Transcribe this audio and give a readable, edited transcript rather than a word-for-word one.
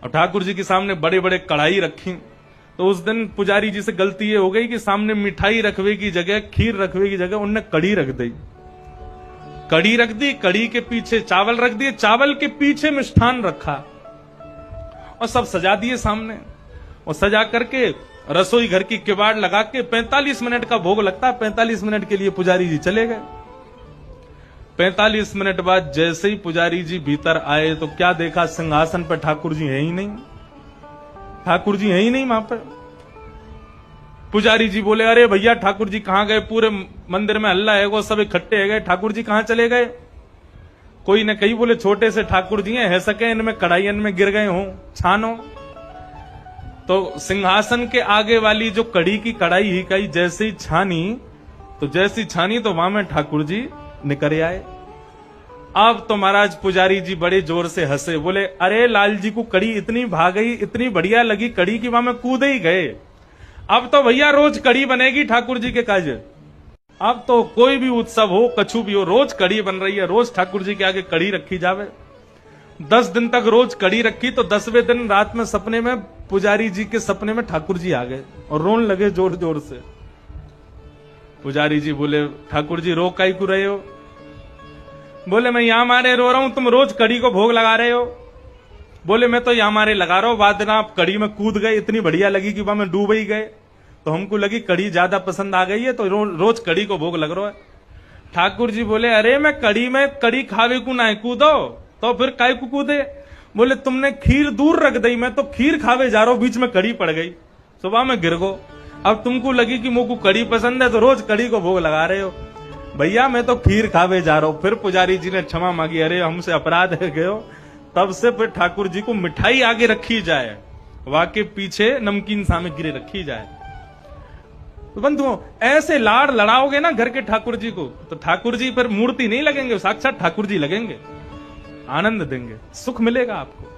और ठाकुर जी के सामने बड़े बड़े कढ़ाई रखी। तो उस दिन पुजारी जी से गलती ये हो गई कि सामने मिठाई रखवे की जगह, खीर रखवे की जगह उनने कड़ी रख दी। कड़ी रख दी, कड़ी के पीछे चावल रख दिए, चावल के पीछे मिष्ठान रखा और सब सजा दिए सामने। और सजा करके रसोई घर की किवाड़ लगा के 45 मिनट का भोग लगता है, 45 मिनट के लिए पुजारी जी चले गए। 45 मिनट बाद जैसे ही पुजारी जी भीतर आए तो क्या देखा, सिंहासन पर ठाकुर जी है ही नहीं। ठाकुर जी है ही नहीं वहां पर। पुजारी जी बोले, अरे भैया ठाकुर जी कहां गए? पूरे मंदिर में हल्ला है, वो सब इकट्ठे है गए, ठाकुर जी कहां चले गए? कोई ने कही बोले छोटे से ठाकुर जी है सके, इनमें कढ़ाइयन में गिर गए हों छानो। तो सिंहासन के आगे वाली जो कड़ी की कढ़ाई ही कही जैसे ही छानी, तो वहां में ठाकुर जी निकल आए। अब तो महाराज पुजारी जी बड़े जोर से हंसे, बोले अरे लाल जी को कड़ी इतनी भाग गई, इतनी बढ़िया लगी कड़ी की वहां में कूद ही गए। अब तो भैया रोज कड़ी बनेगी ठाकुर जी के काज। अब तो कोई भी उत्सव हो, कछु भी हो, रोज कड़ी बन रही है, रोज ठाकुर जी के आगे कड़ी रखी जावे। 10 दिन तक रोज कड़ी रखी तो 10वें दिन रात में सपने में पुजारी जी के सपने में ठाकुर जी आ गए और रोन लगे जोर जोर से। पुजारी जी बोले, ठाकुर जी रो काई को रहे हो? बोले मैं यहां मारे रो रहा हूं, तुम रोज कड़ी को भोग लगा रहे हो। बोले मैं तो यहां मारे लगा रहा हूं, बाद में आप कड़ी में कूद गए, इतनी बढ़िया लगी कि वहां में डूब ही गए, तो हमको लगी कड़ी ज्यादा पसंद आ गई है, तो रोज कड़ी को भोग लग रहा है। ठाकुर जी बोले, अरे मैं कड़ी खावे को ना कूदो, तो फिर काय को कूदे? बोले तुमने खीर दूर रख दी, मैं तो खीर खावे जा रहा हूं, बीच में कड़ी पड़ गई, सुबह में गिर गो। अब तुमको लगी कि मुझको कड़ी पसंद है तो रोज कड़ी को भोग लगा रहे हो। भैया मैं तो खीर खावे जा रहा हूं। फिर पुजारी जी ने क्षमा मांगी, अरे हमसे अपराध है गयो। तब से फिर ठाकुर जी को मिठाई आगे रखी जाए, वाके पीछे नमकीन सामग्री रखी जाए। तो बंधुओं ऐसे लाड़ लड़ाओगे ना घर के ठाकुर जी को, तो ठाकुर जी फिर मूर्ति नहीं लगेंगे, साक्षात ठाकुर जी लगेंगे, आनंद देंगे, सुख मिलेगा आपको।